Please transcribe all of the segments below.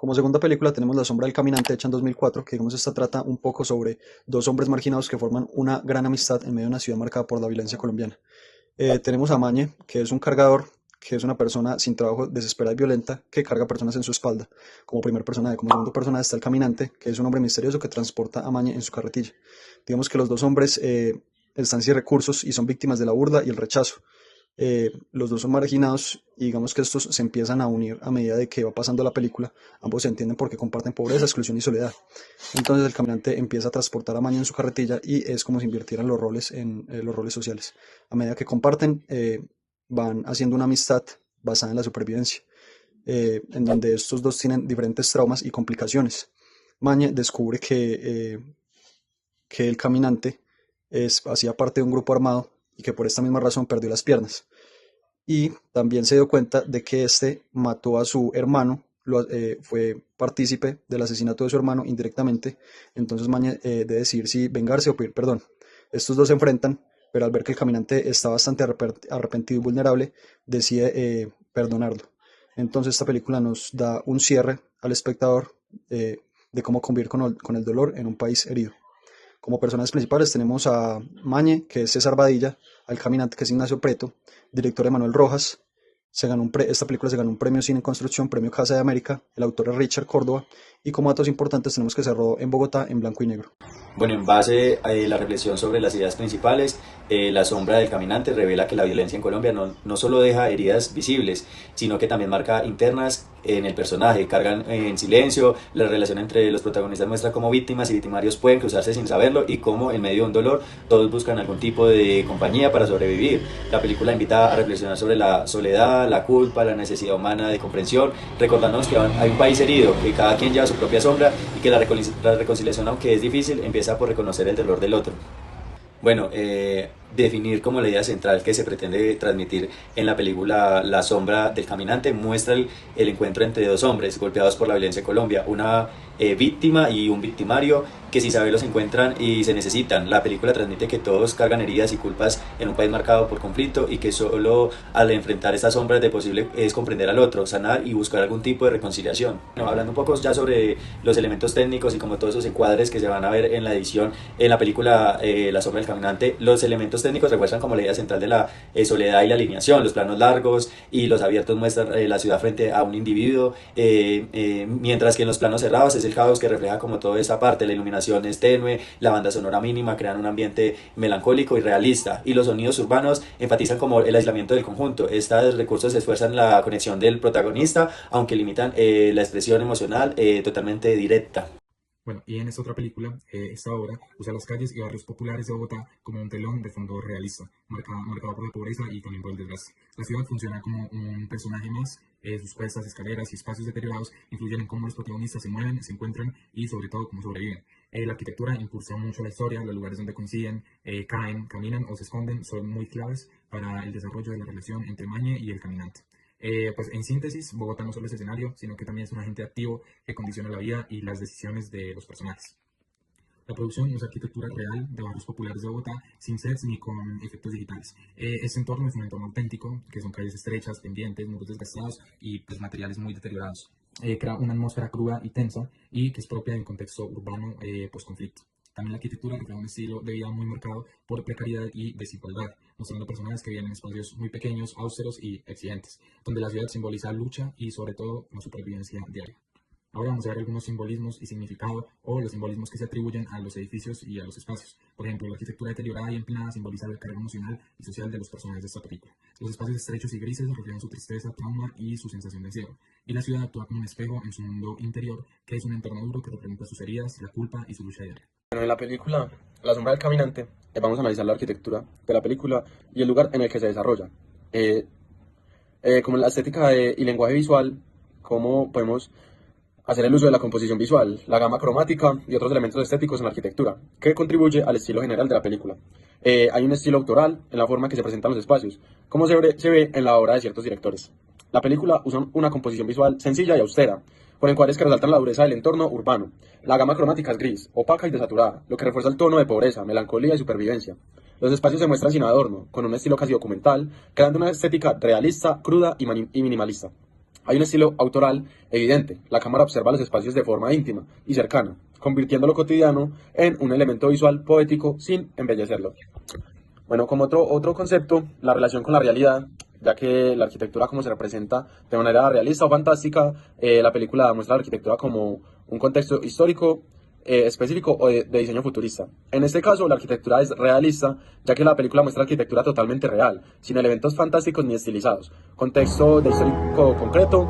Como segunda película tenemos La sombra del caminante, hecha en 2004, que digamos esta trata un poco sobre dos hombres marginados que forman una gran amistad en medio de una ciudad marcada por la violencia colombiana. Tenemos a Mañe, que es un cargador, que es una persona sin trabajo, desesperada y violenta, que carga personas en su espalda. Como primer personaje, como segundo personaje está el caminante, que es un hombre misterioso que transporta a Mañe en su carretilla. Digamos que los dos hombres están sin recursos y son víctimas de la burla y el rechazo. Los dos son marginados y digamos que estos se empiezan a unir a medida de que va pasando la película. Ambos se entienden porque comparten pobreza, exclusión y soledad. Entonces el caminante empieza a transportar a Maña en su carretilla y es como si invirtieran los roles en los roles sociales. A medida que comparten, van haciendo una amistad basada en la supervivencia, en donde estos dos tienen diferentes traumas y complicaciones. Maña descubre que el caminante hacía parte de un grupo armado y que por esta misma razón perdió las piernas. Y también se dio cuenta de que este mató a su hermano, fue partícipe del asesinato de su hermano indirectamente. Entonces Maña debe decidir si vengarse o pedir perdón. Estos dos se enfrentan, pero al ver que el caminante está bastante arrepentido y vulnerable, decide perdonarlo. Entonces esta película nos da un cierre al espectador de cómo convivir con el dolor en un país herido. Como personajes principales tenemos a Mañe, que es César Badilla, al caminante, que es Ignacio Preto, director Emanuel Rojas. Esta película se ganó un premio Cine en Construcción, premio Casa de América, el autor es Richard Córdoba, y como datos importantes tenemos que se rodó en Bogotá en blanco y negro. Bueno, en base a la reflexión sobre las ideas principales, La sombra del caminante revela que la violencia en Colombia no solo deja heridas visibles, sino que también marca internas en el personaje, cargan en silencio, la relación entre los protagonistas muestra cómo víctimas y victimarios pueden cruzarse sin saberlo y cómo en medio de un dolor todos buscan algún tipo de compañía para sobrevivir. La película invita a reflexionar sobre la soledad, la culpa, la necesidad humana de comprensión, recordándonos que hay un país herido, que cada quien lleva su propia sombra y que la reconciliación, aunque es difícil, empieza por reconocer el dolor del otro. Bueno, definir como la idea central que se pretende transmitir en la película La sombra del caminante muestra el encuentro entre dos hombres golpeados por la violencia en Colombia, una víctima y un victimario que sin saberlo se encuentran y se necesitan. La película transmite que todos cargan heridas y culpas en un país marcado por conflicto y que solo al enfrentar estas sombras de posible es comprender al otro, sanar y buscar algún tipo de reconciliación. Bueno, hablando un poco ya sobre los elementos técnicos y como todos esos encuadres que se van a ver en la edición en la película La sombra del caminante, los elementos técnicos refuerzan como la idea central de la soledad y la alineación. Los planos largos y los abiertos muestran la ciudad frente a un individuo, mientras que en los planos cerrados es el caos que refleja como toda esa parte. La iluminación es tenue, la banda sonora mínima, crean un ambiente melancólico y realista, y los sonidos urbanos enfatizan como el aislamiento del conjunto. Estos recursos esfuerzan la conexión del protagonista, aunque limitan la expresión emocional totalmente directa. Bueno, y en esta otra película, esta obra usa las calles y barrios populares de Bogotá como un telón de fondo realista, marcado por la pobreza y también por el desgaste. La ciudad funciona como un personaje más, sus puestas, escaleras y espacios deteriorados influyen en cómo los protagonistas se mueven, se encuentran y sobre todo cómo sobreviven. La arquitectura impulsa mucho la historia, los lugares donde coinciden, caen, caminan o se esconden son muy claves para el desarrollo de la relación entre Mañe y el caminante. Pues en síntesis, Bogotá no solo es escenario, sino que también es un agente activo que condiciona la vida y las decisiones de los personajes. La producción usa arquitectura real de barrios populares de Bogotá, sin sets ni con efectos digitales. Este entorno es un entorno auténtico, que son calles estrechas, pendientes, muros desgastados y pues, materiales muy deteriorados. Crea una atmósfera cruda y tensa y que es propia del contexto urbano post-conflicto. También la arquitectura refleja un estilo de vida muy marcado por precariedad y desigualdad, mostrando personas que viven en espacios muy pequeños, austeros y exigentes, donde la ciudad simboliza lucha y sobre todo la supervivencia diaria. Ahora vamos a ver algunos simbolismos y significado o los simbolismos que se atribuyen a los edificios y a los espacios. Por ejemplo, la arquitectura deteriorada y empinada simboliza la carga emocional y social de los personajes de esta película. Los espacios estrechos y grises reflejan su tristeza, trauma y su sensación de encierro. Y la ciudad actúa como un espejo en su mundo interior, que es un entorno duro que representa sus heridas, la culpa y su lucha diaria. Bueno, en la película La sombra del caminante vamos a analizar la arquitectura de la película y el lugar en el que se desarrolla. Como la estética y lenguaje visual, cómo podemos hacer el uso de la composición visual, la gama cromática y otros elementos estéticos en la arquitectura, que contribuye al estilo general de la película. Hay un estilo autoral en la forma en que se presentan los espacios, como se ve en la obra de ciertos directores. La película usa una composición visual sencilla y austera, con encuadres que resaltan la dureza del entorno urbano. La gama cromática es gris, opaca y desaturada, lo que refuerza el tono de pobreza, melancolía y supervivencia. Los espacios se muestran sin adorno, con un estilo casi documental, creando una estética realista, cruda y minimalista. Hay un estilo autoral evidente. La cámara observa los espacios de forma íntima y cercana, convirtiendo lo cotidiano en un elemento visual poético sin embellecerlo. Bueno, como otro concepto, la relación con la realidad, ya que la arquitectura como se representa de manera realista o fantástica, la película muestra la arquitectura como un contexto histórico específico o de diseño futurista. En este caso, la arquitectura es realista, ya que la película muestra arquitectura totalmente real, sin elementos fantásticos ni estilizados. Contexto de histórico concreto,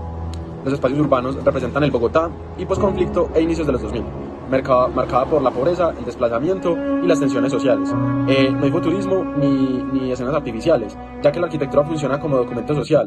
los espacios urbanos representan el Bogotá y posconflicto e inicios de los 2000, marcada por la pobreza, el desplazamiento y las tensiones sociales. No hay futurismo ni escenas artificiales, ya que la arquitectura funciona como documento social.